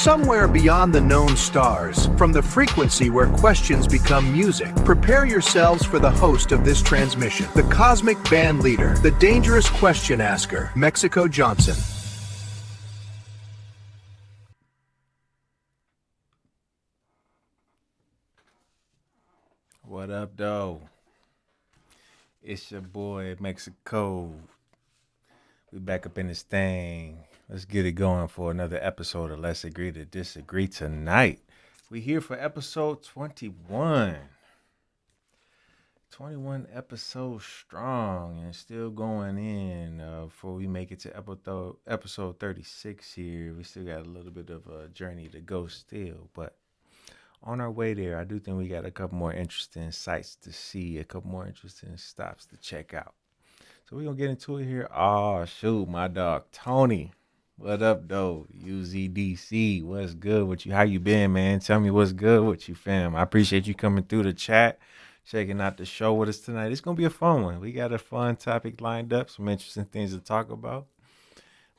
Somewhere beyond the known stars, from the frequency where questions become music, prepare yourselves for the host of this transmission, the cosmic band leader, the dangerous question asker, Mexico Johnson. What up, though? It's your boy, Mexico. We back up in this thing. Let's get it going for another episode of Let's Agree to Disagree tonight. We here for episode 21. 21 episodes strong and still going in before we make it to episode 36 here. We still got a little bit of a journey to go still, but on our way there, I do think we got a couple more interesting sights to see, a couple more interesting stops to check out. So we're going to get into it here. Oh, shoot, my dog, Tony. What up, though? UZDC, what's good with you? How you been, man? Tell me what's good with you, fam. I appreciate you coming through the chat, checking out the show with us tonight. It's going to be a fun one. We got a fun topic lined up, some interesting things to talk about.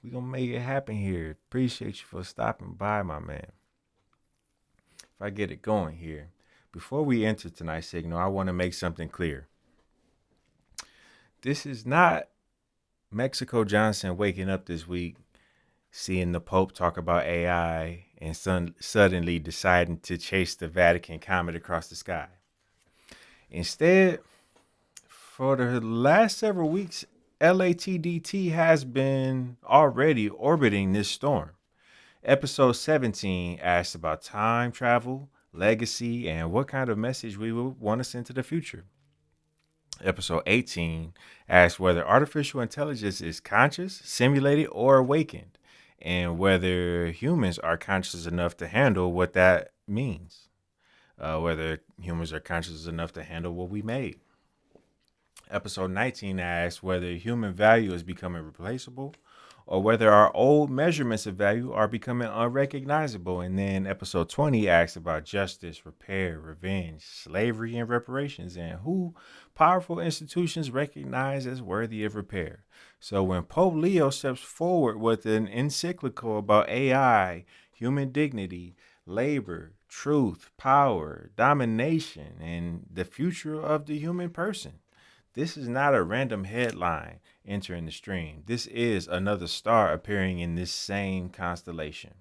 We're going to make it happen here. Appreciate you for stopping by, my man. If I get it going here, before we enter tonight's signal, I want to make something clear. This is not Mexico Johnson waking up this week, seeing the Pope talk about AI, and suddenly deciding to chase the Vatican comet across the sky. Instead, for the last several weeks, LATDT has been already orbiting this storm. Episode 17 asked about time travel, legacy, and what kind of message we would want to send to the future. Episode 18 asked whether artificial intelligence is conscious, simulated, or awakened, and whether humans are conscious enough to handle what that means. Whether humans are conscious enough to handle what we made. Episode 19 asked whether human value is becoming replaceable, or whether our old measurements of value are becoming unrecognizable. And then episode 20 asks about justice, repair, revenge, slavery, and reparations, and who powerful institutions recognize as worthy of repair. So when Pope Leo steps forward with an encyclical about AI, human dignity, labor, truth, power, domination, and the future of the human person, this is not a random headline entering the stream. This is another star appearing in this same constellation.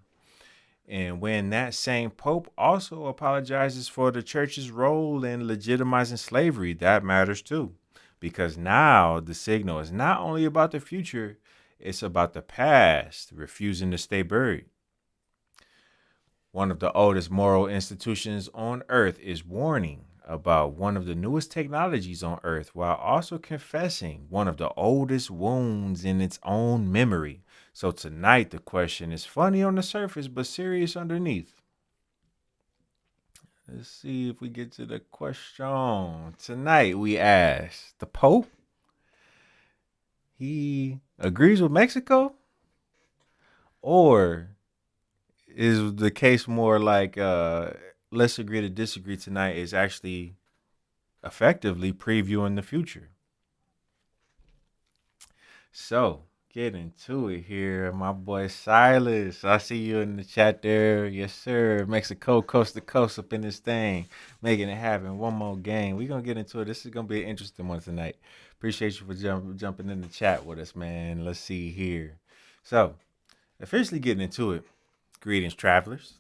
And when that same Pope also apologizes for the church's role in legitimizing slavery, that matters too. Because now the signal is not only about the future, it's about the past, refusing to stay buried. One of the oldest moral institutions on earth is warning about one of the newest technologies on earth while also confessing one of the oldest wounds in its own memory. So tonight the question is funny on the surface but serious underneath. Let's see if we get to the question. Tonight we ask, the Pope, he agrees with Mexico? Or is the case more like Let's Agree to Disagree tonight is actually effectively previewing the future? So, get into it here. My boy Silas, I see you in the chat there. Yes, sir. Mexico, coast to coast up in this thing. Making it happen. One more game. We're going to get into it. This is going to be an interesting one tonight. Appreciate you for jumping in the chat with us, man. Let's see here. So, officially getting into it. Greetings, travelers.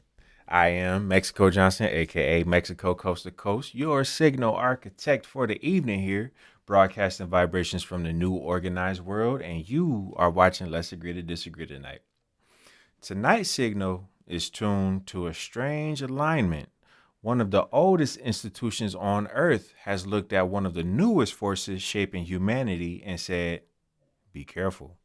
I am Mexico Johnson, a.k.a. Mexico Coast to Coast, your signal architect for the evening here, broadcasting vibrations from the new organized world, and you are watching Let's Agree to Disagree tonight. Tonight's signal is tuned to a strange alignment. One of the oldest institutions on Earth has looked at one of the newest forces shaping humanity and said, be careful.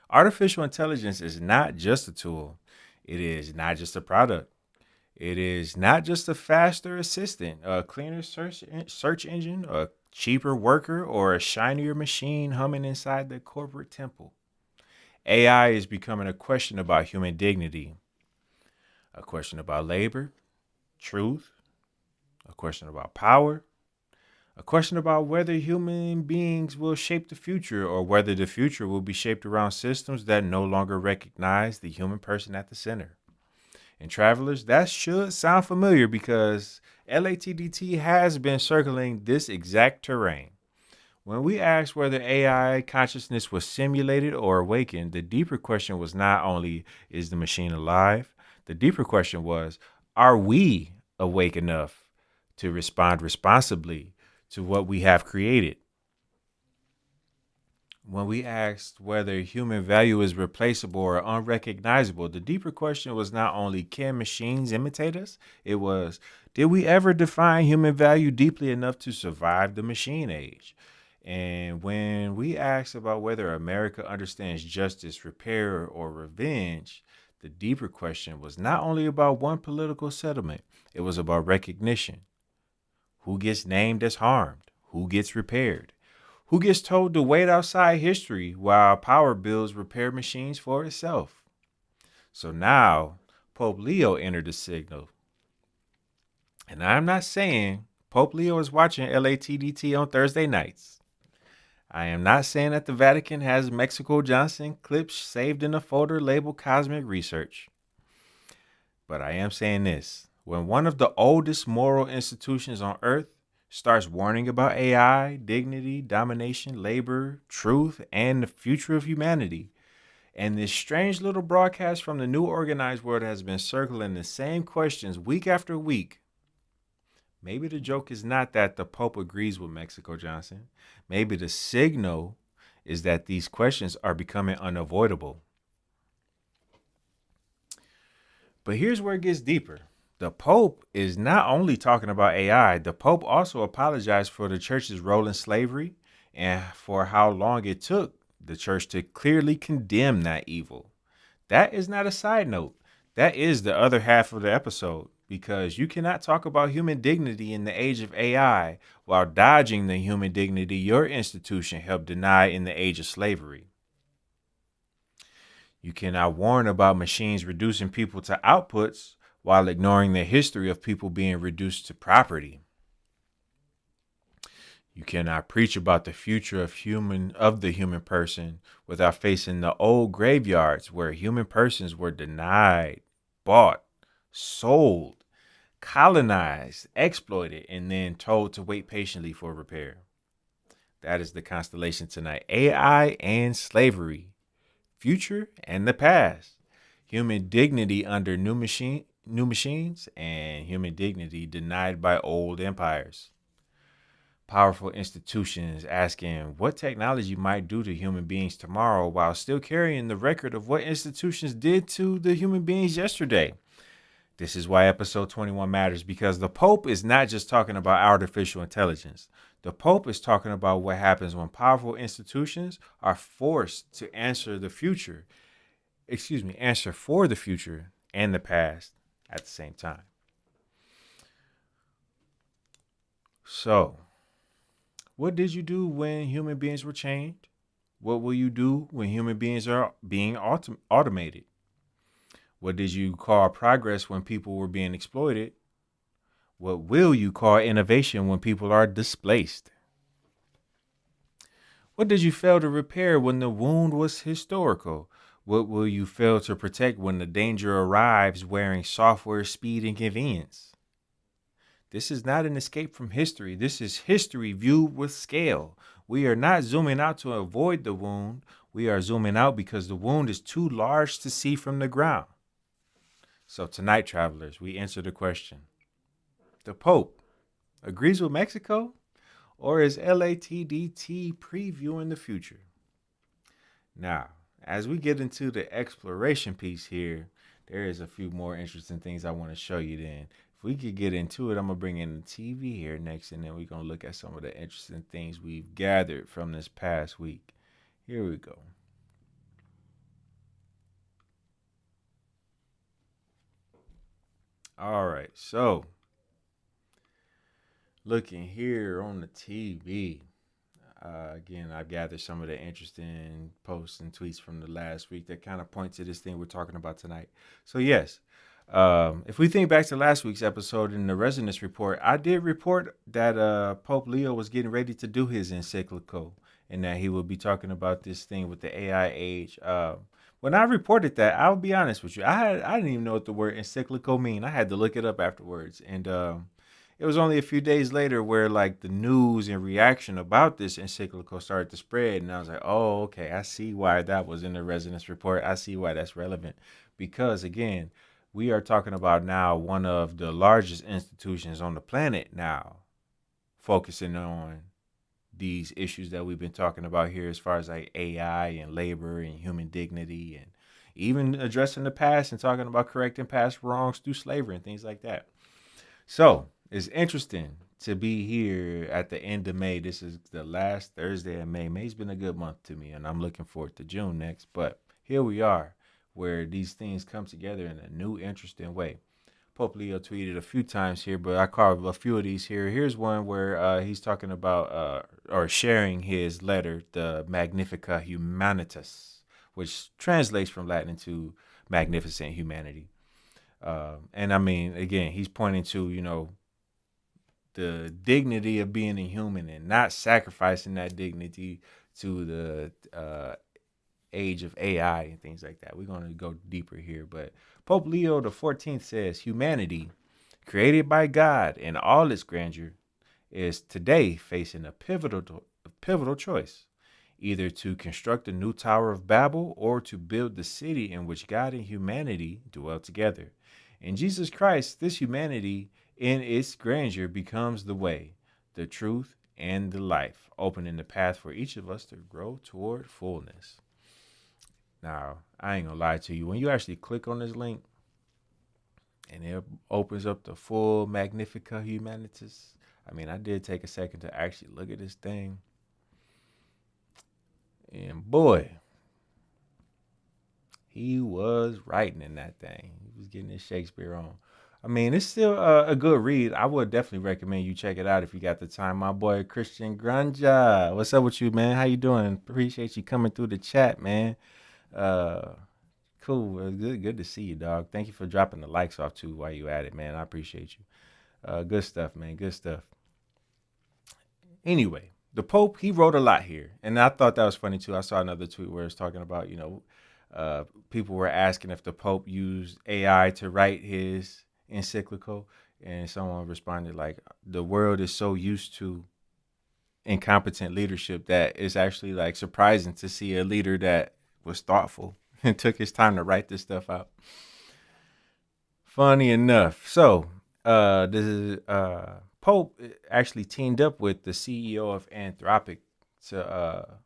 Artificial intelligence is not just a tool. It is not just a product. It is not just a faster assistant, a cleaner search engine, a cheaper worker, or a shinier machine humming inside the corporate temple. AI is becoming a question about human dignity, a question about labor, truth, a question about power, a question about whether human beings will shape the future or whether the future will be shaped around systems that no longer recognize the human person at the center. And travelers, that should sound familiar because LATDT has been circling this exact terrain. When we asked whether AI consciousness was simulated or awakened, the deeper question was not only is the machine alive, the deeper question was, are we awake enough to respond responsibly to what we have created? When we asked whether human value is replaceable or unrecognizable, the deeper question was not only can machines imitate us, it was, did we ever define human value deeply enough to survive the machine age? And when we asked about whether America understands justice, repair, or revenge, the deeper question was not only about one political settlement, it was about recognition. Who gets named as harmed? Who gets repaired? Who gets told to wait outside history while power builds repair machines for itself? So now, Pope Leo entered the signal. And I'm not saying Pope Leo is watching LATDT on Thursday nights. I am not saying that the Vatican has Mexico Johnson clips saved in a folder labeled Cosmic Research. But I am saying this. When one of the oldest moral institutions on earth starts warning about AI, dignity, domination, labor, truth, and the future of humanity, and this strange little broadcast from the New Organized World has been circling the same questions week after week, maybe the joke is not that the Pope agrees with Mexico Johnson. Maybe the signal is that these questions are becoming unavoidable. But here's where it gets deeper. The Pope is not only talking about AI, the Pope also apologized for the church's role in slavery and for how long it took the church to clearly condemn that evil. That is not a side note. That is the other half of the episode, because you cannot talk about human dignity in the age of AI while dodging the human dignity your institution helped deny in the age of slavery. You cannot warn about machines reducing people to outputs while ignoring the history of people being reduced to property. You cannot preach about the future of the human person without facing the old graveyards where human persons were denied, bought, sold, colonized, exploited, and then told to wait patiently for repair. That is the constellation tonight. AI and slavery, future and the past, human dignity under new machines, and human dignity denied by old empires. Powerful institutions asking what technology might do to human beings tomorrow while still carrying the record of what institutions did to the human beings yesterday. This is why episode 21 matters, because the Pope is not just talking about artificial intelligence. The Pope is talking about what happens when powerful institutions are forced to answer for the future and the past at the same time. So, what did you do when human beings were chained? What will you do when human beings are being automated? What did you call progress when people were being exploited? What will you call innovation when people are displaced? What did you fail to repair when the wound was historical? What will you fail to protect when the danger arrives wearing software, speed, and convenience? This is not an escape from history. This is history viewed with scale. We are not zooming out to avoid the wound. We are zooming out because the wound is too large to see from the ground. So tonight, travelers, we answer the question. The Pope agrees with Mexico, or is LATDT previewing the future? Now, as we get into the exploration piece here, there is a few more interesting things I want to show you then. If we could get into it, I'm going to bring in the TV here next, and then we're going to look at some of the interesting things we've gathered from this past week. Here we go. All right, so looking here on the TV, again, I've gathered some of the interesting posts and tweets from the last week that kind of point to this thing we're talking about tonight. So yes, if we think back to last week's episode in the Resonance Report, I did report that Pope Leo was getting ready to do his encyclical and that he will be talking about this thing with the AI age. When I reported that, I'll be honest with you, I didn't even know what the word encyclical mean. I had to look it up afterwards, and it was only a few days later where like the news and reaction about this encyclical started to spread, and I was like, oh, okay, I see why that was in the residence report. I see why that's relevant, because again, we are talking about now one of the largest institutions on the planet now, focusing on these issues that we've been talking about here as far as like AI and labor and human dignity, and even addressing the past and talking about correcting past wrongs through slavery and things like that. So it's interesting to be here at the end of May. This is the last Thursday of May. May's been a good month to me, and I'm looking forward to June next. But here we are, where these things come together in a new, interesting way. Pope Leo tweeted a few times here, but I caught a few of these here. Here's one where he's talking about or sharing his letter, the Magnifica Humanitas, which translates from Latin to magnificent humanity. And I mean, again, he's pointing to, the dignity of being a human and not sacrificing that dignity to the age of AI and things like that. We're going to go deeper here, but Pope Leo the 14th says humanity, created by God in all its grandeur, is today facing a pivotal choice, either to construct a new Tower of Babel or to build the city in which God and humanity dwell together. In Jesus Christ, this humanity in its grandeur becomes the way, the truth, and the life, opening the path for each of us to grow toward fullness. Now, I ain't gonna lie to you. When you actually click on this link and it opens up the full Magnifica Humanitas, I mean, I did take a second to actually look at this thing. And boy, he was writing in that thing. He was getting his Shakespeare on. I mean, it's still a good read. I would definitely recommend you check it out if you got the time. My boy Christian Granja, what's up with you, man? How you doing? Appreciate you coming through the chat, man. Cool. Good to see you, dog. Thank you for dropping the likes off too while you at it, man. I appreciate you. Good stuff, man. Good stuff. Anyway, the Pope, he wrote a lot here, and I thought that was funny too. I saw another tweet where it's talking about, people were asking if the Pope used AI to write his encyclical, and someone responded like, the world is so used to incompetent leadership that it's actually like surprising to see a leader that was thoughtful and took his time to write this stuff out. Funny enough. So the Pope actually teamed up with the CEO of Anthropic to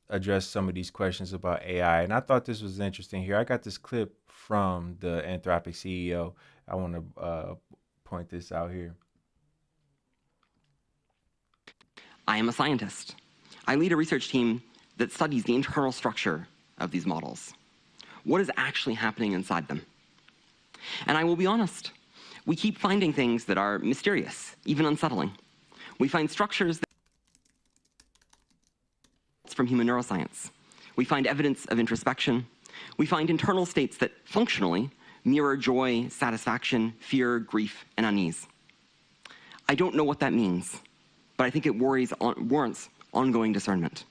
address some of these questions about AI. And I thought this was interesting here. I got this clip from the Anthropic CEO. I want to point this out here. I am a scientist. I lead a research team that studies the internal structure of these models. What is actually happening inside them? And I will be honest, we keep finding things that are mysterious, even unsettling. We find structures from human neuroscience. We find evidence of introspection. We find internal states that functionally mirror joy, satisfaction, fear, grief, and unease. I don't know what that means, but I think it warrants ongoing discernment.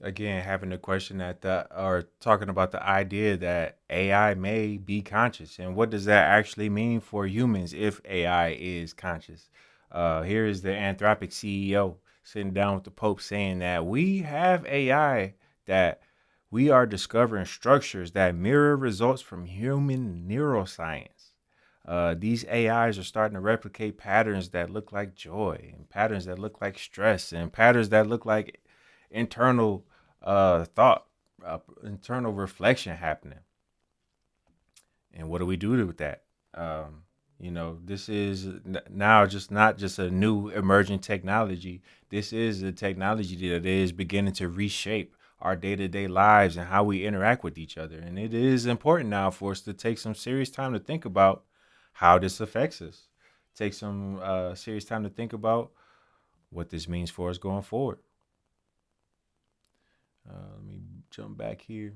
Again, having the question or talking about the idea that AI may be conscious, and what does that actually mean for humans if AI is conscious? Here is the Anthropic CEO sitting down with the Pope saying that we have AI, that we are discovering structures that mirror results from human neuroscience. These AIs are starting to replicate patterns that look like joy, and patterns that look like stress, and patterns that look like internal thought, internal reflection happening. And what do we do with that? This is now not just a new emerging technology. This is a technology that is beginning to reshape our day-to-day lives and how we interact with each other. And it is important now for us to take some serious time to think about how this affects us. Take some serious time to think about what this means for us going forward. Let me jump back here.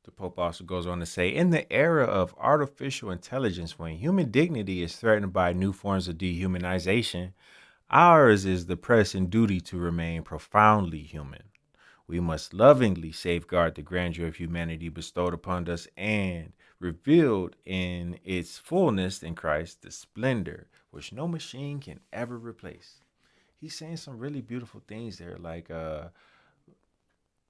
The Pope also goes on to say, in the era of artificial intelligence, when human dignity is threatened by new forms of dehumanization, Ours is the pressing duty to remain profoundly human. We must lovingly safeguard the grandeur of humanity bestowed upon us and revealed in its fullness in Christ, the splendor which no machine can ever replace. He's saying some really beautiful things there, like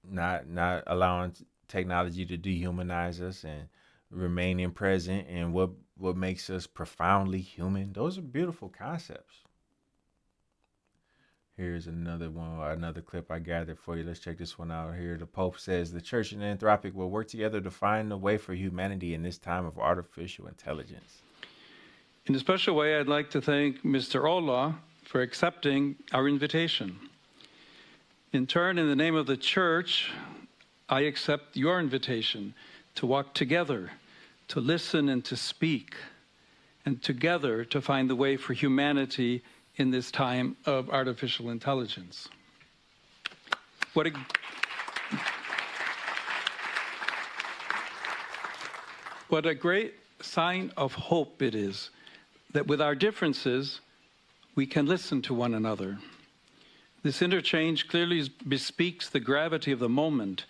not allowing technology to dehumanize us and remaining present and what makes us profoundly human. Those are beautiful concepts. Here's another clip I gathered for you. Let's check this one out here. The Pope says the Church and Anthropic will work together to find a way for humanity in this time of artificial intelligence. In a special way, I'd like to thank Mr. Ola for accepting our invitation. In turn, in the name of the Church, I accept your invitation to walk together, to listen and to speak, and together to find the way for humanity in this time of artificial intelligence. What a great sign of hope it is that with our differences, we can listen to one another. This interchange clearly bespeaks the gravity of the moment,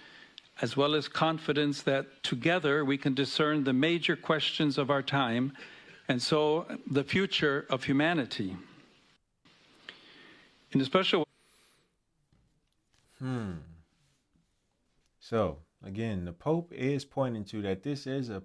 as well as confidence that together we can discern the major questions of our time, and so the future of humanity. In a special So, again, the Pope is pointing to that this is an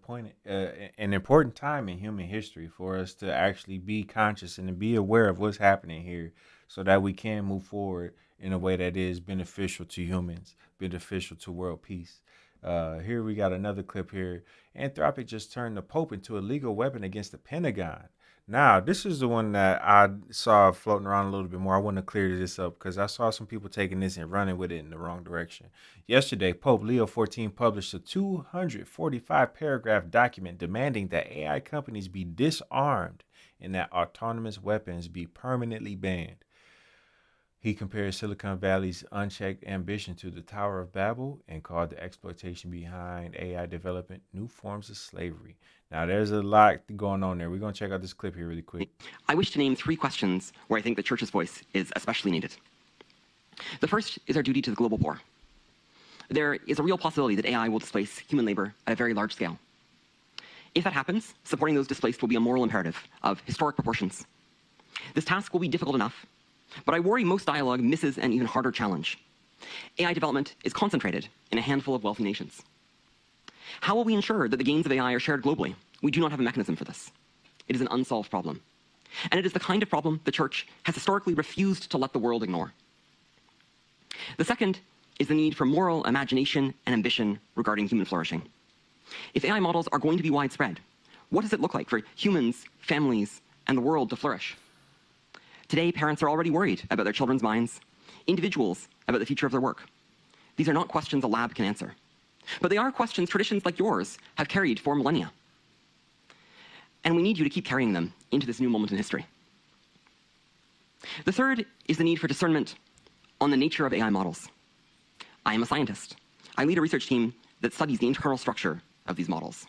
important time in human history for us to actually be conscious and to be aware of what's happening here so that we can move forward in a way that is beneficial to humans, beneficial to world peace. Here we got another clip here. Anthropic just turned the Pope into a legal weapon against the Pentagon. Now, this is the one that I saw floating around a little bit more. I want to clear this up because I saw some people taking this and running with it in the wrong direction. Yesterday, Pope Leo XIV published a 245-paragraph document demanding that AI companies be disarmed and that autonomous weapons be permanently banned. He compared Silicon Valley's unchecked ambition to the Tower of Babel and called the exploitation behind AI development new forms of slavery. Now, there's a lot going on there. We're going to check out this clip here really quick. I wish to name 3 questions where I think the Church's voice is especially needed. The first is our duty to the global poor. There is a real possibility that AI will displace human labor at a very large scale. If that happens, supporting those displaced will be a moral imperative of historic proportions. This task will be difficult enough, but I worry most dialogue misses an even harder challenge. AI development is concentrated in a handful of wealthy nations. How will we ensure that the gains of AI are shared globally? We do not have a mechanism for this. It is an unsolved problem. And it is the kind of problem the Church has historically refused to let the world ignore. The second is the need for moral imagination and ambition regarding human flourishing. If AI models are going to be widespread, what does it look like for humans, families, and the world to flourish? Today, parents are already worried about their children's minds, individuals about the future of their work. These are not questions a lab can answer, but they are questions traditions like yours have carried for millennia. And we need you to keep carrying them into this new moment in history. The third is the need for discernment on the nature of AI models. I am a scientist. I lead a research team that studies the internal structure of these models.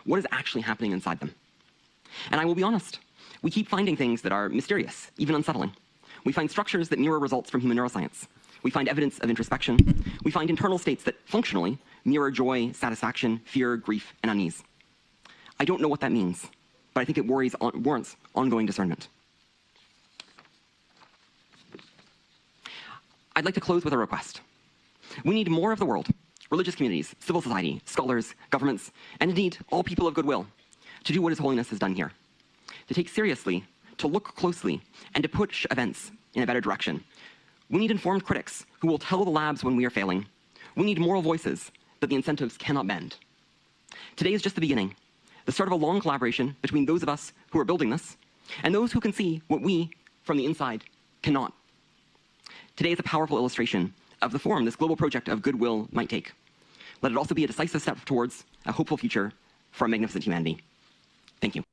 What is actually happening inside them? And I will be honest, we keep finding things that are mysterious, even unsettling. We find structures that mirror results from human neuroscience. We find evidence of introspection. We find internal states that functionally mirror joy, satisfaction, fear, grief, and unease. I don't know what that means, but I think it warrants ongoing discernment. I'd like to close with a request. We need more of the world, religious communities, civil society, scholars, governments, and indeed all people of goodwill, to do what His Holiness has done here. To take seriously, to look closely, and to push events in a better direction. We need informed critics who will tell the labs when we are failing. We need moral voices that the incentives cannot bend. Today is just the beginning, the start of a long collaboration between those of us who are building this and those who can see what we, from the inside, cannot. Today is a powerful illustration of the form this global project of goodwill might take. Let it also be a decisive step towards a hopeful future for a magnificent humanity. Thank you.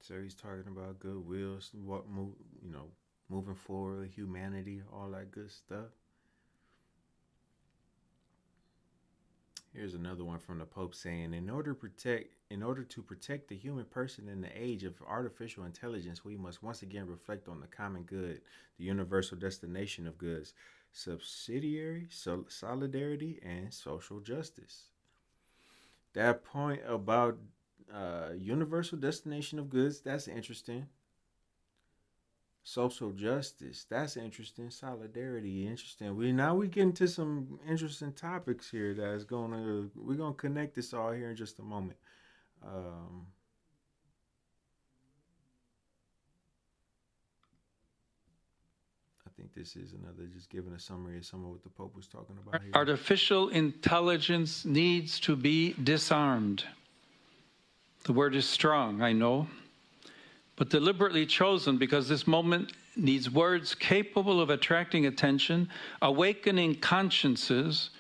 So he's talking about goodwill, moving forward, humanity, all that good stuff. Here's another one from the Pope saying, in order to protect the human person in the age of artificial intelligence, we must once again reflect on the common good, the universal destination of goods, subsidiary, solidarity, and social justice. That point about universal destination of goods, that's interesting. Social justice, that's interesting. Solidarity, interesting. We get into some interesting topics here that's we're gonna connect this all here in just a moment. um I think this is another, just giving a summary of some of what the Pope was talking about here. Artificial intelligence needs to be disarmed. The word is strong, I know, but deliberately chosen because this moment needs words capable of attracting attention, awakening consciences,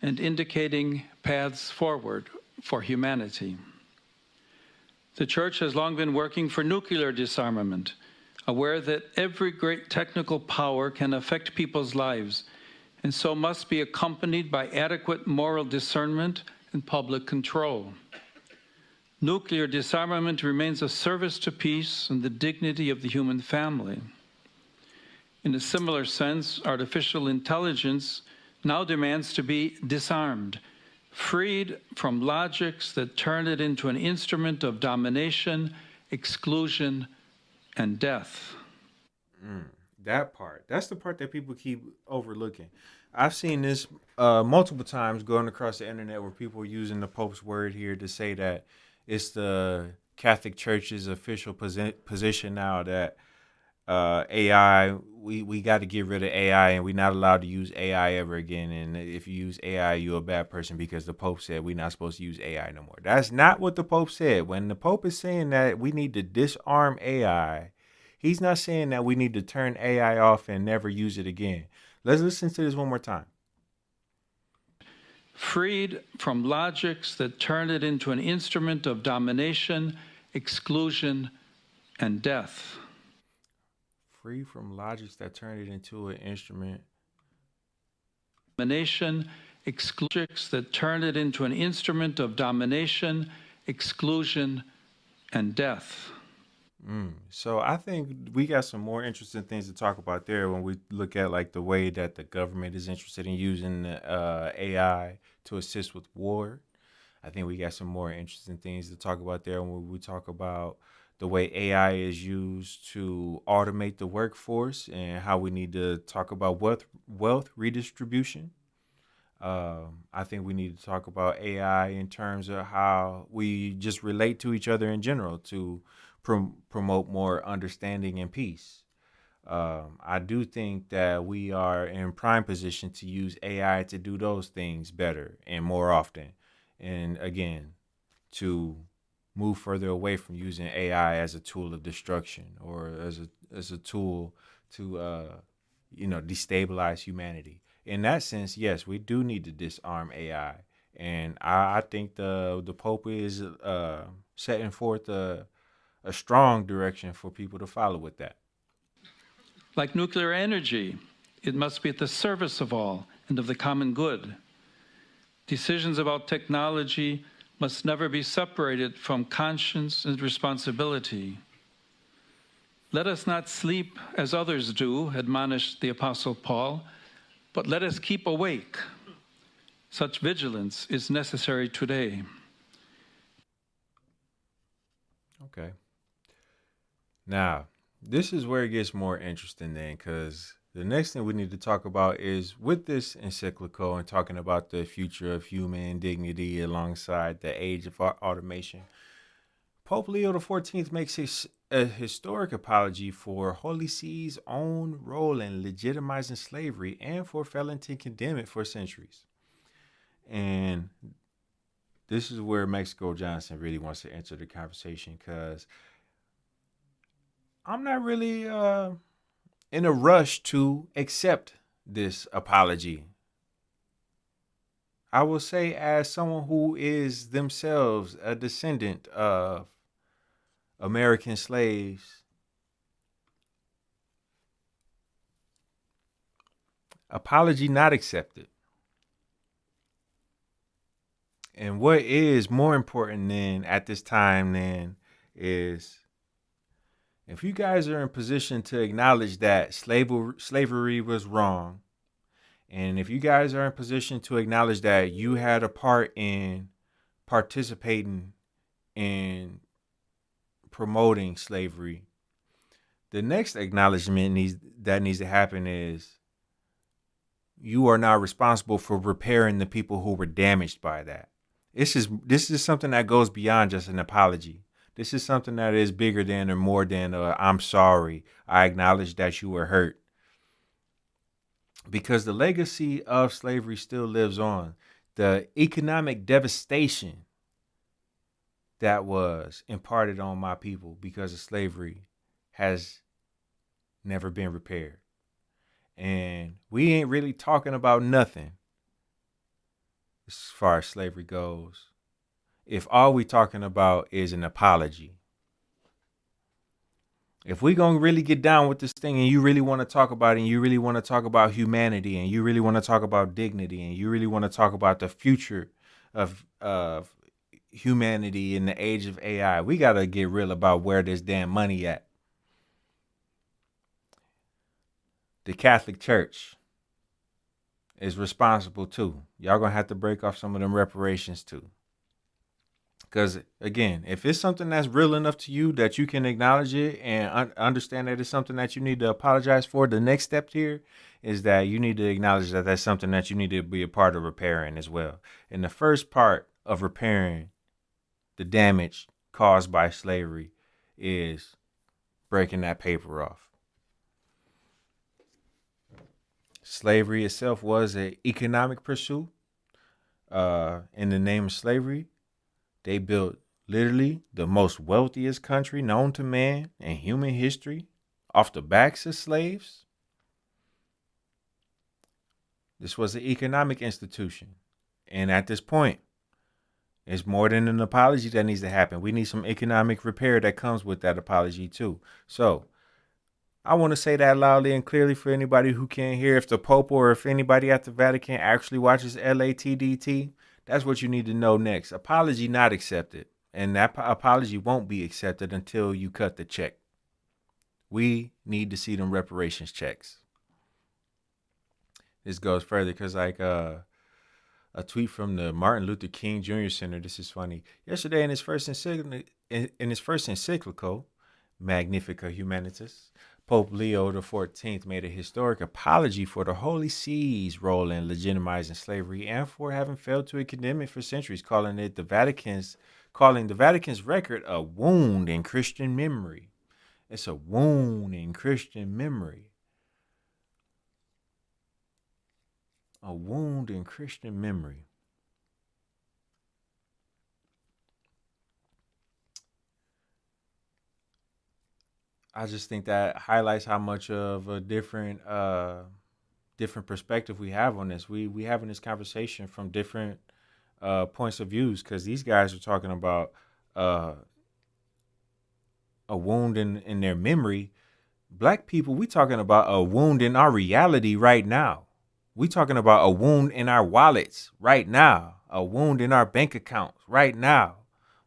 and indicating paths forward for humanity. The Church has long been working for nuclear disarmament, aware that every great technical power can affect people's lives, and so must be accompanied by adequate moral discernment and public control. Nuclear disarmament remains a service to peace and the dignity of the human family. In a similar sense, artificial intelligence now demands to be disarmed, freed from logics that turn it into an instrument of domination, exclusion, and death. That part, that's the part that people keep overlooking. I've seen this multiple times going across the internet where people are using the Pope's word here to say that it's the Catholic Church's official position now that AI, we got to get rid of AI and we're not allowed to use AI ever again. And if you use AI, you're a bad person because the Pope said we're not supposed to use AI no more. That's not what the Pope said. When the Pope is saying that we need to disarm AI, he's not saying that we need to turn AI off and never use it again. Let's listen to this one more time. Freed from logics that turn it into an instrument of domination, exclusion, and death. Free from logics that turn it into an instrument. Domination, exclusions that turn it into an instrument of domination, exclusion, and death. So I think we got some more interesting things to talk about there when we look at like the way that the government is interested in using AI to assist with war. I think we got some more interesting things to talk about there when we talk about the way AI is used to automate the workforce and how we need to talk about wealth redistribution. I think we need to talk about AI in terms of how we just relate to each other in general to promote more understanding and peace. I do think that we are in prime position to use AI to do those things better and more often. And again, to move further away from using AI as a tool of destruction or as a tool to destabilize humanity. In that sense, yes, we do need to disarm AI, and I think the Pope is setting forth a strong direction for people to follow with that. Like nuclear energy, it must be at the service of all and of the common good. Decisions about technology must never be separated from conscience and responsibility. Let us not sleep as others do, admonished the Apostle Paul, but let us keep awake. Such vigilance is necessary today. Okay. Now, this is where it gets more interesting then, because the next thing we need to talk about is with this encyclical and talking about the future of human dignity alongside the age of automation. Pope Leo XIV makes a historic apology for Holy See's own role in legitimizing slavery and for failing to condemn it for centuries. And this is where Mexico Johnson really wants to enter the conversation, because I'm not really in a rush to accept this apology. I will say, as someone who is themselves a descendant of American slaves, apology not accepted. And what is more important than at this time then is if you guys are in position to acknowledge that slavery was wrong, and if you guys are in position to acknowledge that you had a part in participating in promoting slavery, the next acknowledgement needs to happen is you are now responsible for repairing the people who were damaged by that. This is something that goes beyond just an apology. This is something that is bigger than or more than I'm sorry. I acknowledge that you were hurt. Because the legacy of slavery still lives on. The economic devastation that was imparted on my people because of slavery has never been repaired. And we ain't really talking about nothing as far as slavery goes if all we talking about is an apology. If we gonna really get down with this thing and you really want to talk about it, and you really want to talk about humanity, and you really want to talk about dignity, and you really want to talk about the future of humanity in the age of AI, we got to get real about where this damn money at. The Catholic Church is responsible too. Y'all gonna have to break off some of them reparations too. Because again, if it's something that's real enough to you that you can acknowledge it and understand that it's something that you need to apologize for, the next step here is that you need to acknowledge that that's something that you need to be a part of repairing as well. And the first part of repairing the damage caused by slavery is breaking that paper off. Slavery itself was an economic pursuit. In the name of slavery, they built literally the most wealthiest country known to man in human history off the backs of slaves. This was an economic institution. And at this point, it's more than an apology that needs to happen. We need some economic repair that comes with that apology too. So I want to say that loudly and clearly for anybody who can't hear. If the Pope or if anybody at the Vatican actually watches LATDT, that's what you need to know next. Apology not accepted. And that apology won't be accepted until you cut the check. We need to see them reparations checks. This goes further because like a tweet from the Martin Luther King Jr. Center. This is funny. Yesterday in his first encyclical, Magnifica Humanitas, Pope Leo XIV made a historic apology for the Holy See's role in legitimizing slavery and for having failed to condemn it for centuries, calling the Vatican's record a wound in Christian memory. It's a wound in Christian memory. A wound in Christian memory. I just think that highlights how much of a different perspective we have on this. We having this conversation from different points of views because these guys are talking about a wound in their memory. Black people, we talking about a wound in our reality right now. We talking about a wound in our wallets right now. A wound in our bank accounts right now.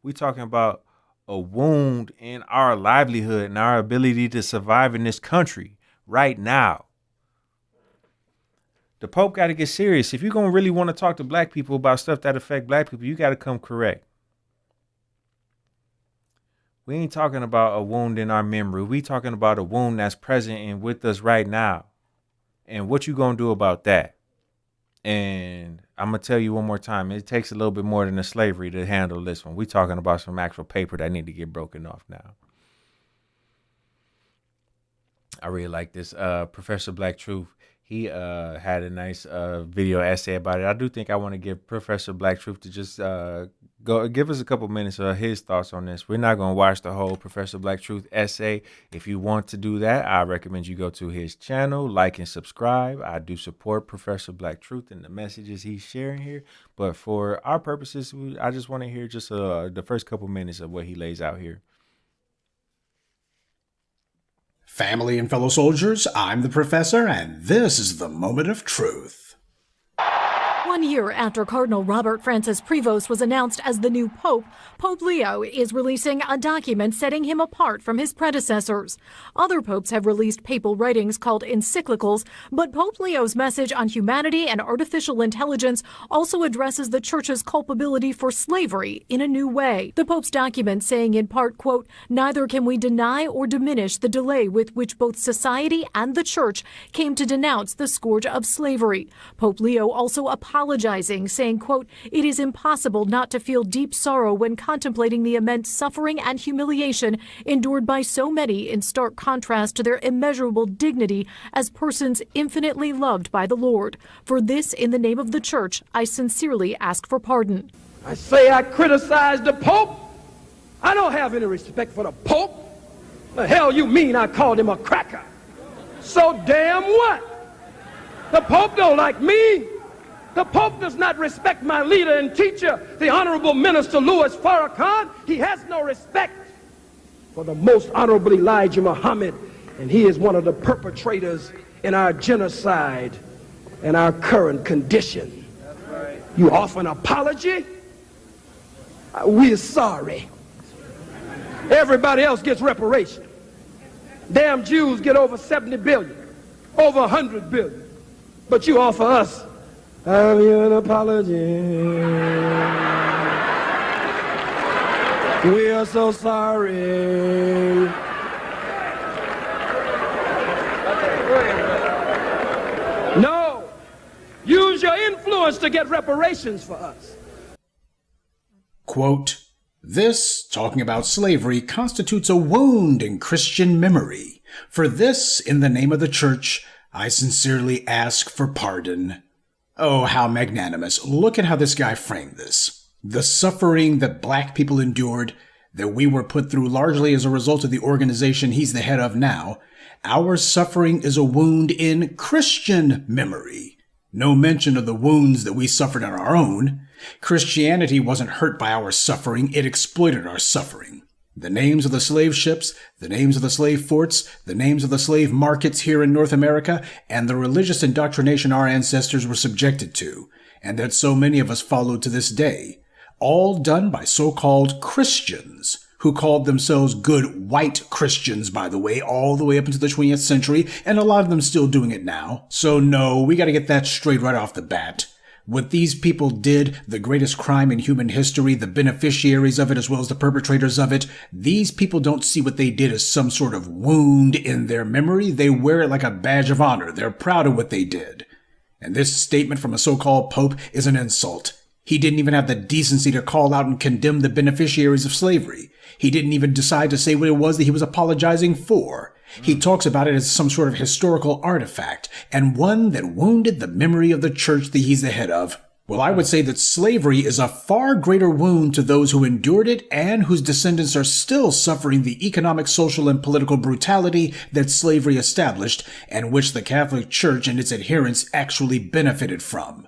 We talking about a wound in our livelihood and our ability to survive in this country right now. The Pope got to get serious. If you're going to really want to talk to black people about stuff that affect black people, you got to come correct. We ain't talking about a wound in our memory. We talking about a wound that's present and with us right now. And what you going to do about that? And I'm going to tell you one more time, it takes a little bit more than a slavery to handle this one. We talking about some actual paper that need to get broken off now. I really like this. Professor Black Truth, he had a nice video essay about it. I do think I want to give Professor Black Truth to just go give us a couple minutes of his thoughts on this. We're not going to watch the whole Professor Black Truth essay. If you want to do that, I recommend you go to his channel, like and subscribe. I do support Professor Black Truth and the messages he's sharing here. But for our purposes, I just want to hear just the first couple minutes of what he lays out here. Family and fellow soldiers, I'm the Professor, and this is the Moment of Truth. 1 year after Cardinal Robert Francis Prevost was announced as the new Pope, Pope Leo is releasing a document setting him apart from his predecessors. Other popes have released papal writings called encyclicals, but Pope Leo's message on humanity and artificial intelligence also addresses the Church's culpability for slavery in a new way. The Pope's document saying in part, quote, "Neither can we deny or diminish the delay with which both society and the Church came to denounce the scourge of slavery." Pope Leo also apologizing, saying, quote, "It is impossible not to feel deep sorrow when contemplating the immense suffering and humiliation endured by so many in stark contrast to their immeasurable dignity as persons infinitely loved by the Lord. For this, in the name of the Church, I sincerely ask for pardon." I say I criticize the Pope. I don't have any respect for the Pope. The hell you mean I called him a cracker? So damn what? The Pope don't like me. The Pope does not respect my leader and teacher, the Honorable Minister Louis Farrakhan. He has no respect for the most honorable Elijah Muhammad, and he is one of the perpetrators in our genocide and our current condition. You offer an apology? We're sorry. Everybody else gets reparation. Damn Jews get over 70 billion, over 100 billion. But you offer us, I have you an apology. We are so sorry. No, use your influence to get reparations for us. Quote, "This, talking about slavery, constitutes a wound in Christian memory. For this, in the name of the Church, I sincerely ask for pardon." Oh, how magnanimous. Look at how this guy framed this. The suffering that black people endured, that we were put through largely as a result of the organization he's the head of now, our suffering is a wound in Christian memory. No mention of the wounds that we suffered on our own. Christianity wasn't hurt by our suffering, it exploited our suffering. The names of the slave ships, the names of the slave forts, the names of the slave markets here in North America, and the religious indoctrination our ancestors were subjected to, and that so many of us followed to this day, all done by so-called Christians, who called themselves good white Christians, by the way, all the way up into the 20th century, and a lot of them still doing it now. So no, we gotta get that straight right off the bat. What these people did, the greatest crime in human history, the beneficiaries of it as well as the perpetrators of it, these people don't see what they did as some sort of wound in their memory. They wear it like a badge of honor. They're proud of what they did. And this statement from a so-called pope is an insult. He didn't even have the decency to call out and condemn the beneficiaries of slavery. He didn't even decide to say what it was that he was apologizing for. He talks about it as some sort of historical artifact, and one that wounded the memory of the church that he's the head of. Well, I would say that slavery is a far greater wound to those who endured it and whose descendants are still suffering the economic, social, and political brutality that slavery established, and which the Catholic Church and its adherents actually benefited from.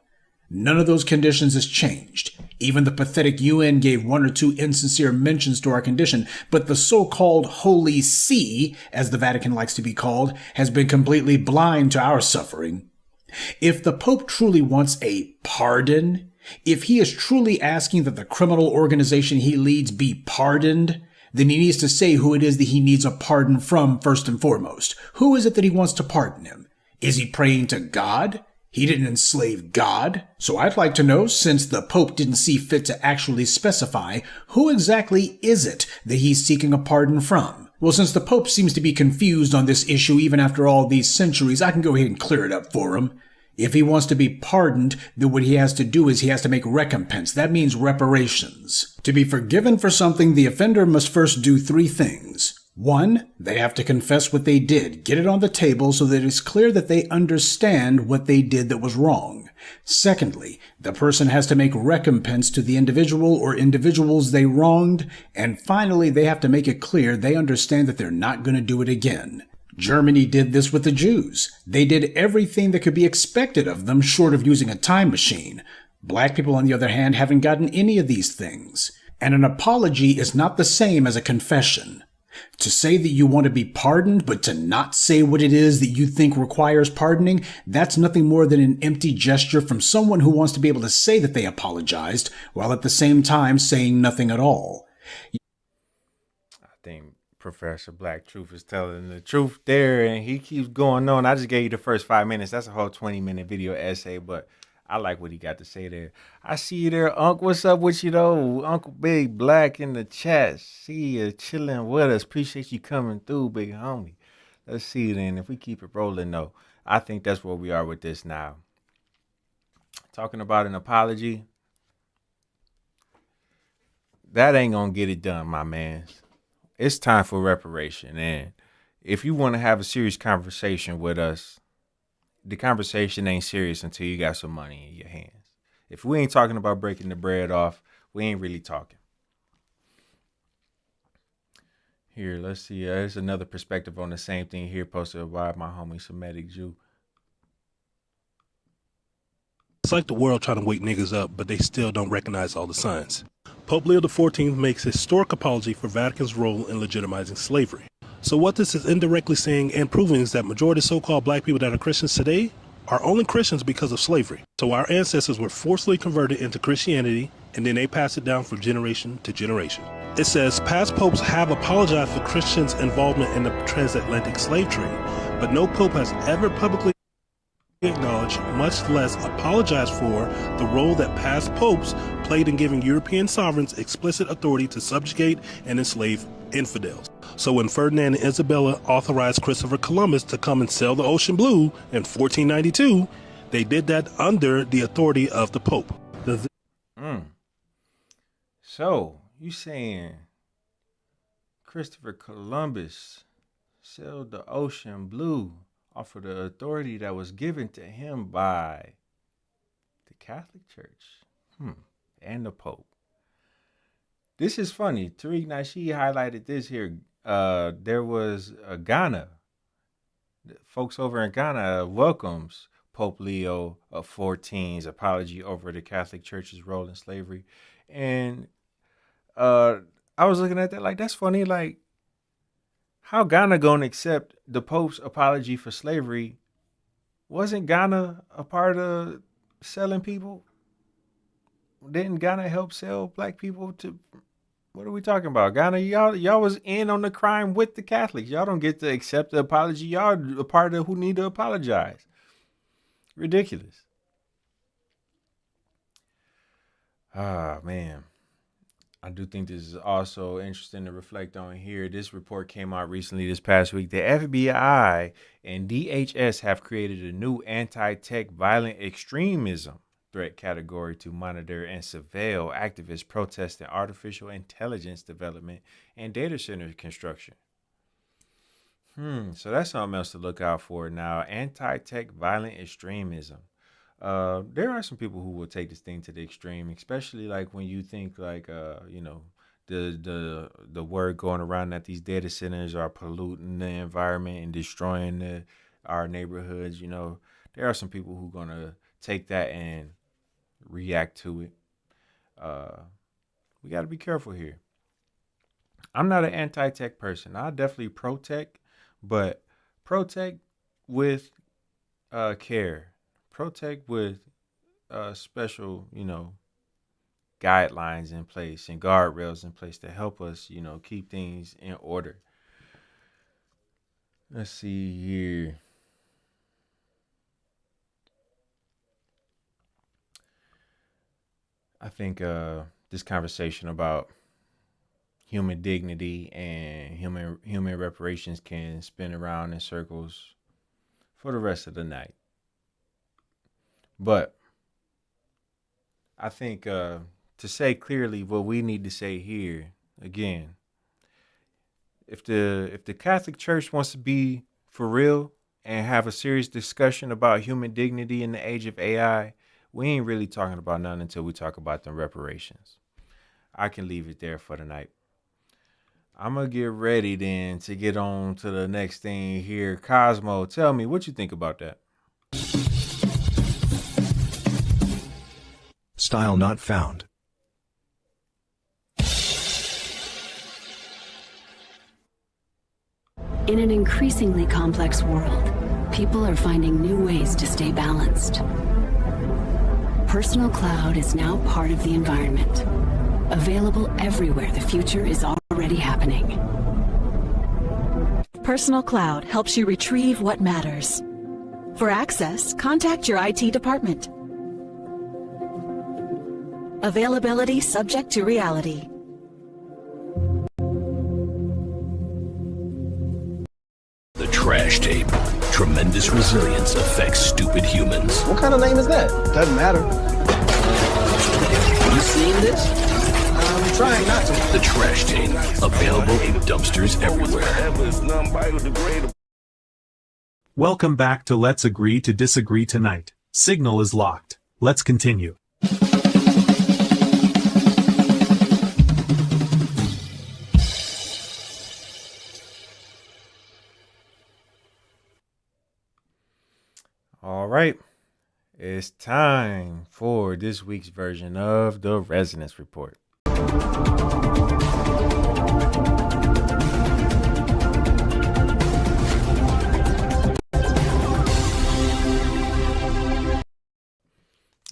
None of those conditions has changed. Even the pathetic UN gave one or two insincere mentions to our condition, but the so-called Holy See, as the Vatican likes to be called, has been completely blind to our suffering. If the Pope truly wants a pardon, if he is truly asking that the criminal organization he leads be pardoned, then he needs to say who it is that he needs a pardon from first and foremost. Who is it that he wants to pardon him? Is he praying to God? He didn't enslave God. So I'd like to know, since the Pope didn't see fit to actually specify, who exactly is it that he's seeking a pardon from? Well, since the Pope seems to be confused on this issue even after all these centuries, I can go ahead and clear it up for him. If he wants to be pardoned, then what he has to do is he has to make recompense. That means reparations. To be forgiven for something, the offender must first do three things. 1, they have to confess what they did, get it on the table so that it's clear that they understand what they did that was wrong. Secondly, the person has to make recompense to the individual or individuals they wronged. And finally, they have to make it clear they understand that they're not going to do it again. Germany did this with the Jews. They did everything that could be expected of them short of using a time machine. Black people, on the other hand, haven't gotten any of these things. And an apology is not the same as a confession. To say that you want to be pardoned, but to not say what it is that you think requires pardoning, that's nothing more than an empty gesture from someone who wants to be able to say that they apologized, while at the same time saying nothing at all. I think Professor Black Truth is telling the truth there, and he keeps going on. I just gave you the first 5 minutes. That's a whole 20-minute video essay, but I like what he got to say there. I see you there, Unc. What's up with you, though? Uncle Big Black in the chat. See you chilling with us. Appreciate you coming through, big homie. Let's see then. If we keep it rolling, though, I think that's where we are with this now. Talking about an apology. That ain't going to get it done, my man. It's time for reparation. And if you want to have a serious conversation with us, the conversation ain't serious until you got some money in your hands. If we ain't talking about breaking the bread off, we ain't really talking. Here, let's see. There's another perspective on the same thing here posted by my homie Semitic Jew. It's like the world trying to wake niggas up, but they still don't recognize all the signs. Pope Leo XIV makes a historic apology for Vatican's role in legitimizing slavery. So what this is indirectly saying and proving is that majority of so-called black people that are Christians today are only Christians because of slavery. So our ancestors were forcibly converted into Christianity, and then they passed it down from generation to generation. It says past popes have apologized for Christians' involvement in the transatlantic slave trade, but no pope has ever publicly acknowledged, much less apologized for, the role that past popes played in giving European sovereigns explicit authority to subjugate and enslave infidels. So when Ferdinand and Isabella authorized Christopher Columbus to come and sail the ocean blue in 1492, they did that under the authority of the Pope. So, you saying Christopher Columbus sailed the ocean blue off of the authority that was given to him by the Catholic Church and the Pope? This is funny. Tariq Nasheed highlighted this here. There was Ghana. Folks over in Ghana welcomes Pope Leo XIV's apology over the Catholic Church's role in slavery. And I was looking at that like, that's funny. Like, how Ghana gonna accept the Pope's apology for slavery? Wasn't Ghana a part of selling people? Didn't Ghana help sell black people to... What are we talking about? Ghana, y'all was in on the crime with the Catholics. Y'all don't get to accept the apology. Y'all a part of who need to apologize. Ridiculous. Ah, man. I do think this is also interesting to reflect on here. This report came out recently this past week. The FBI and DHS have created a new anti-tech violent extremism threat category to monitor and surveil activists protesting artificial intelligence development and data center construction. So that's something else to look out for now. Anti-tech violent extremism. There are some people who will take this thing to the extreme, especially like when you think like, the word going around that these data centers are polluting the environment and destroying our neighborhoods. You know, there are some people who are going to take that and react to it. We got to be careful here. I'm not an anti-tech person. I definitely pro-tech, but pro-tech with care. Protect with special, guidelines in place and guardrails in place to help us, keep things in order. Let's see here. I think this conversation about human dignity and human reparations can spin around in circles for the rest of the night. But I think to say clearly what we need to say here, again, if the Catholic Church wants to be for real and have a serious discussion about human dignity in the age of AI, we ain't really talking about nothing until we talk about the reparations. I can leave it there for tonight. I'm going to get ready then to get on to the next thing here. Cosmo, tell me what you think about that. Style not found. In an increasingly complex world, people are finding new ways to stay balanced. Personal cloud is now part of the environment, available everywhere the future is already happening. Personal Cloud helps you retrieve what matters. For access, contact your IT department. Availability subject to reality. The trash tape. Tremendous resilience affects stupid humans. What kind of name is that? Doesn't matter. You seen this? I'm trying not to. The trash tape. Available in dumpsters everywhere. Welcome back to Let's Agree to Disagree tonight. Signal is locked. Let's continue. All right, it's time for this week's version of the Resonance Report.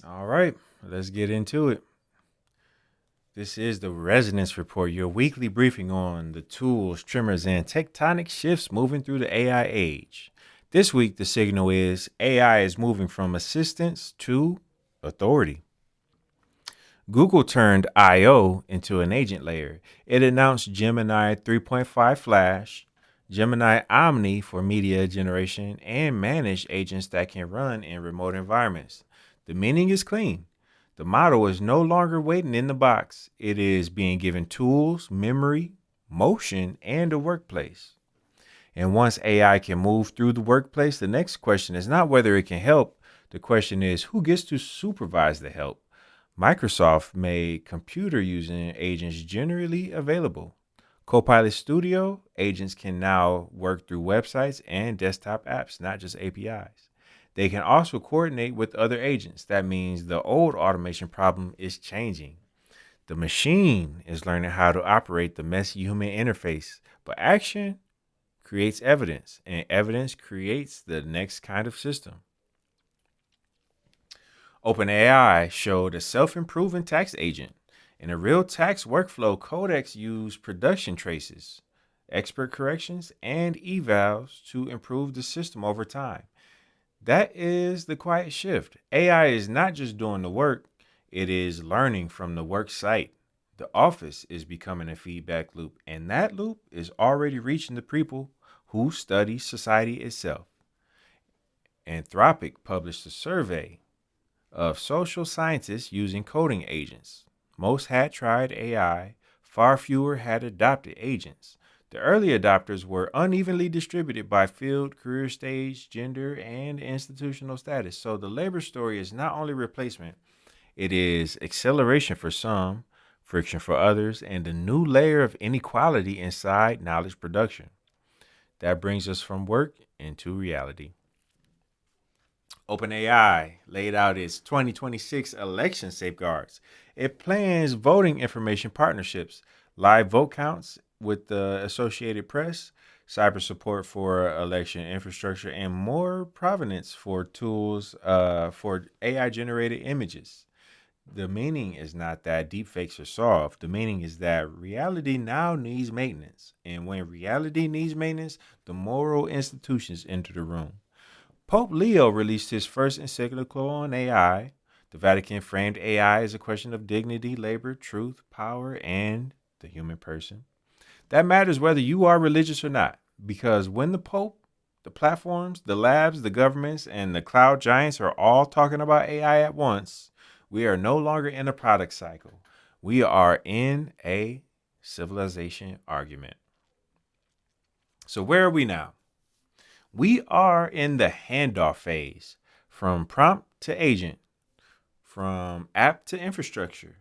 All right, let's get into it. This is the Resonance Report, your weekly briefing on the tools, tremors, and tectonic shifts moving through the AI age. This week, the signal is AI is moving from assistance to authority. Google turned I/O into an agent layer. It announced Gemini 3.5 Flash, Gemini Omni for media generation, and managed agents that can run in remote environments. The meaning is clean. The model is no longer waiting in the box. It is being given tools, memory, motion, and a workplace. And once AI can move through the workplace, the next question is not whether it can help. The question is who gets to supervise the help. Microsoft made computer using agents generally available. Copilot Studio agents can now work through websites and desktop apps, not just APIs. They can also coordinate with other agents. That means the old automation problem is changing. The machine is learning how to operate the messy human interface, but action creates evidence, and evidence creates the next kind of system. OpenAI showed a self-improving tax agent. In a real tax workflow, Codex used production traces, expert corrections, and evals to improve the system over time. That is the quiet shift. AI is not just doing the work, it is learning from the work site. The office is becoming a feedback loop, and that loop is already reaching the people who study society itself. Anthropic published a survey of social scientists using coding agents. Most had tried AI, far fewer had adopted agents. The early adopters were unevenly distributed by field, career stage, gender, and institutional status. So the labor story is not only replacement, it is acceleration for some, friction for others, and a new layer of inequality inside knowledge production. That brings us from work into reality. OpenAI laid out its 2026 election safeguards. It plans voting information partnerships, live vote counts with the Associated Press, cyber support for election infrastructure, and more provenance for tools for AI-generated images. The meaning is not that deepfakes are solved. The meaning is that reality now needs maintenance. And when reality needs maintenance, the moral institutions enter the room. Pope Leo released his first encyclical on AI. The Vatican framed AI as a question of dignity, labor, truth, power, and the human person. That matters whether you are religious or not, because when the Pope, the platforms, the labs, the governments, and the cloud giants are all talking about AI at once, we are no longer in a product cycle. We are in a civilization argument. So where are we now? We are in the handoff phase, from prompt to agent, from app to infrastructure,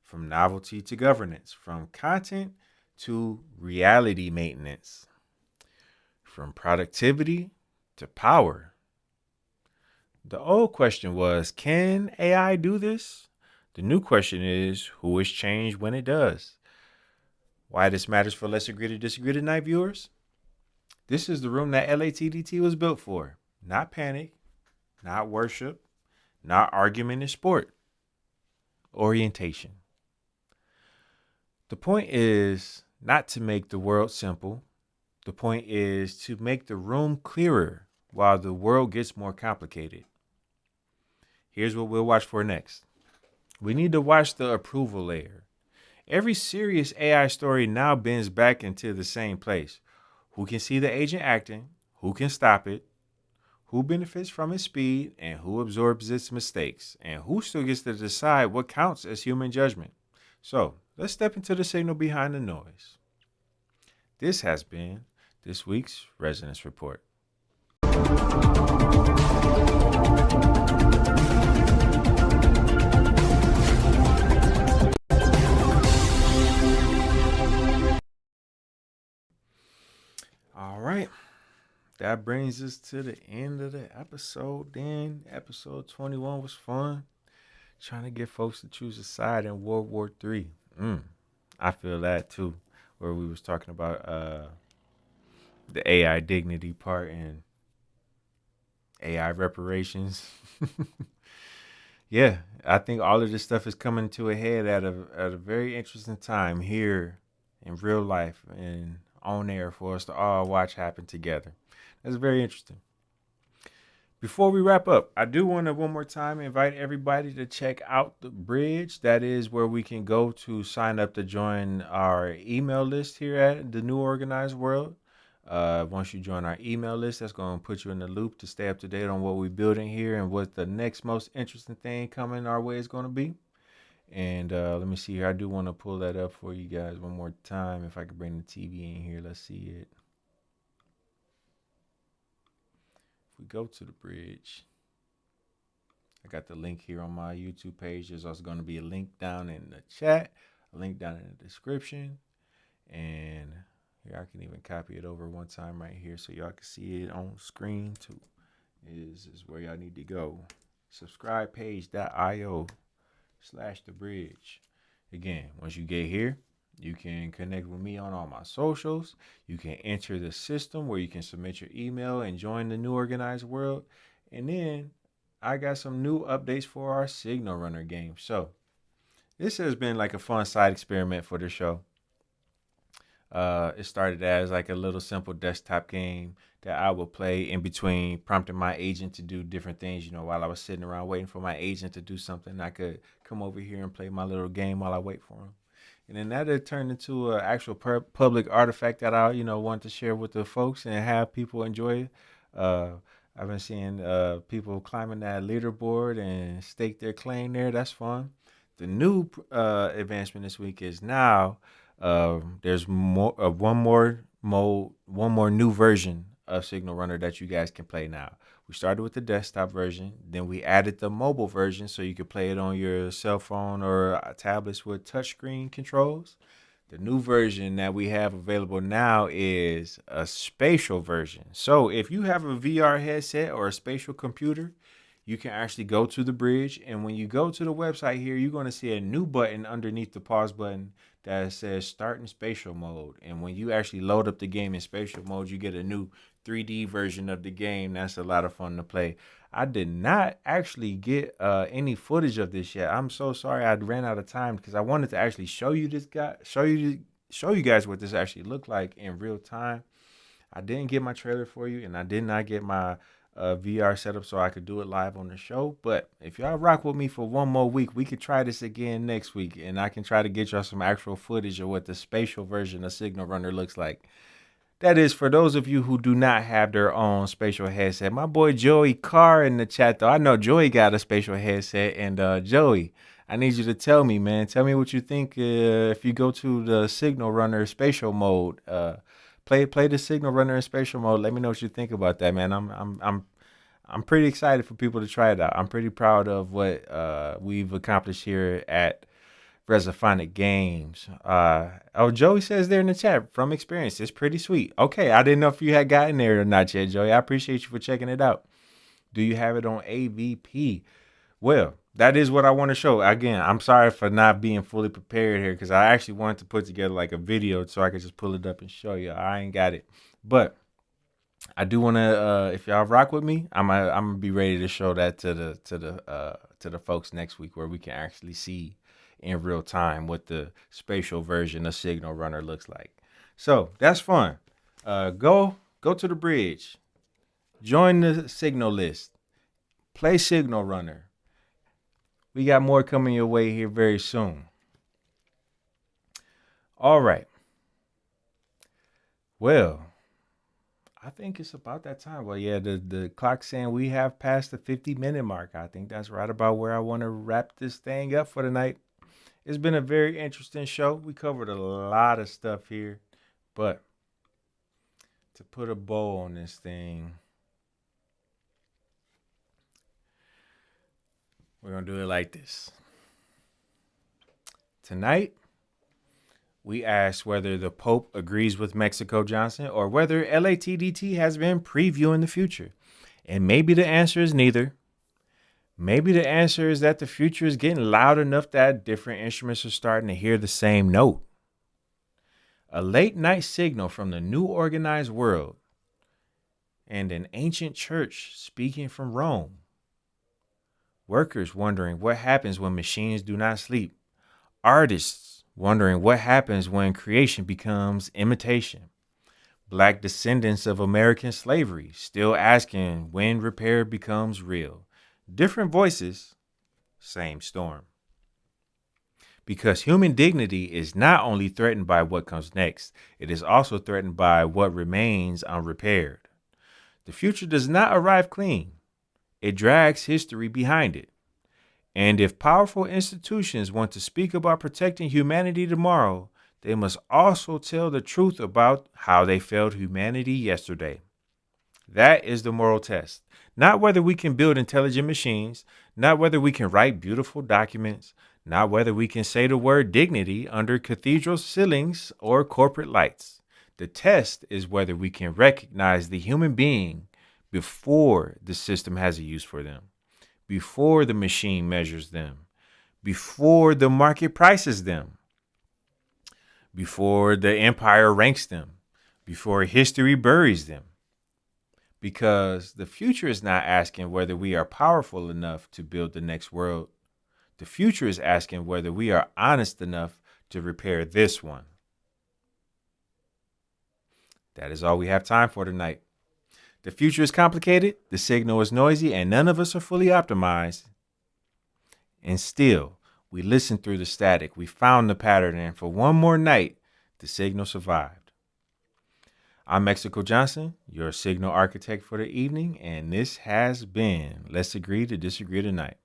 from novelty to governance, from content to reality maintenance, from productivity to power. The old question was, can AI do this? The new question is, who is changed when it does? Why this matters for Let's Agree to Disagree tonight, viewers? This is the room that LATDT was built for. Not panic, not worship, not argument and sport. Orientation. The point is not to make the world simple. The point is to make the room clearer while the world gets more complicated. Here's what we'll watch for next. We need to watch the approval layer. Every serious AI story now bends back into the same place. Who can see the agent acting? Who can stop it? Who benefits from its speed? And who absorbs its mistakes? And who still gets to decide what counts as human judgment? So let's step into the signal behind the noise. This has been this week's Resonance Report. All right. That brings us to the end of the episode then. Episode 21 was fun. Trying to get folks to choose a side in World War III. I feel that too. Where we was talking about the AI dignity part and AI reparations. Yeah, I think all of this stuff is coming to a head at a very interesting time here in real life and on air for us to all watch happen together. That's very interesting. Before we wrap up, I do want to one more time invite everybody to check out the bridge. That is where we can go to sign up to join our email list here at the New Organized World. Once you join our email list, that's going to put you in the loop to stay up to date on what we're building here and what the next most interesting thing coming our way is going to be. And let me see here. I do want to pull that up for you guys one more time. If I could bring the TV in here, let's see it. If we go to the bridge, I got the link here on my YouTube page. There's also going to be a link down in the chat, a link down in the description. And here, I can even copy it over one time right here so y'all can see it on screen too. Is where y'all need to go. subscribepage.io/thebridge. Again, once you get here, you can connect with me on all my socials. You can enter the system where you can submit your email and join the New Organized World. And then I got some new updates for our Signal Runner game. So this has been like a fun side experiment for the show. It started as like a little simple desktop game that I would play in between prompting my agent to do different things. You know, while I was sitting around waiting for my agent to do something, I could come over here and play my little game while I wait for him. And then that had turned into an actual public artifact that I, want to share with the folks and have people enjoy it. I've been seeing people climbing that leaderboard and stake their claim there. That's fun. The new advancement this week is now there's more one more new version of Signal Runner that you guys can play now. We started with the desktop version, then we added the mobile version so you could play it on your cell phone or tablets with touchscreen controls. The new version that we have available now is a spatial version. So if you have a VR headset or a spatial computer, you can actually go to the bridge, and when you go to the website here, you're going to see a new button underneath the pause button that says start in spatial mode. And when you actually load up the game in spatial mode, you get a new 3D version of the game. That's a lot of fun to play. I did not actually get any footage of this yet. I'm so sorry I ran out of time because I wanted to actually show you guys what this actually looked like in real time. I didn't get my trailer for you, and I did not get my VR setup so I could do it live on the show. But if y'all rock with me for one more week, we could try this again next week, and I can try to get y'all some actual footage of what the spatial version of Signal Runner looks like. That is for those of you who do not have their own spatial headset. My boy Joey Carr in the chat, though. I know Joey got a spatial headset, and Joey, I need you to tell me, man. Tell me what you think if you go to the Signal Runner spatial mode. Play the Signal Runner in spatial mode. Let me know what you think about that, man. I'm pretty excited for people to try it out. I'm pretty proud of what we've accomplished here at Resophonic Games. Joey says there in the chat, from experience, it's pretty sweet. Okay, I didn't know if you had gotten there or not yet, Joey. I appreciate you for checking it out. Do you have it on AVP? Well, that is what I want to show. Again, I'm sorry for not being fully prepared here because I actually wanted to put together like a video so I could just pull it up and show you. I ain't got it. But I do want to, if y'all rock with me, I'm gonna be ready to show that to the folks next week, where we can actually see in real time what the spatial version of Signal Runner looks like. So that's fun. Go to the bridge, join the Signal list, play Signal Runner. We got more coming your way here very soon. All right. Well, I think it's about that time. Well, yeah, the clock's saying we have passed the 50-minute mark. I think that's right about where I want to wrap this thing up for tonight. It's been a very interesting show. We covered a lot of stuff here, but to put a bow on this thing, we're going to do it like this. Tonight, we asked whether the Pope agrees with Mexico Johnson or whether LATDT has been previewing the future. And maybe the answer is neither. Maybe the answer is that the future is getting loud enough that different instruments are starting to hear the same note. A late night signal from the new organized world, and an ancient church speaking from Rome. Workers wondering what happens when machines do not sleep. Artists wondering what happens when creation becomes imitation. Black descendants of American slavery still asking when repair becomes real. Different voices, same storm. Because human dignity is not only threatened by what comes next, it is also threatened by what remains unrepaired. The future does not arrive clean. It drags history behind it. And if powerful institutions want to speak about protecting humanity tomorrow, they must also tell the truth about how they failed humanity yesterday. That is the moral test. Not whether we can build intelligent machines, not whether we can write beautiful documents, not whether we can say the word dignity under cathedral ceilings or corporate lights. The test is whether we can recognize the human being before the system has a use for them, before the machine measures them, before the market prices them, before the empire ranks them, before history buries them. Because the future is not asking whether we are powerful enough to build the next world. The future is asking whether we are honest enough to repair this one. That is all we have time for tonight. The future is complicated, the signal is noisy, and none of us are fully optimized. And still, we listened through the static. We found the pattern, and for one more night, the signal survived. I'm Mexico Johnson, your signal architect for the evening, and this has been Let's Agree to Disagree Tonight.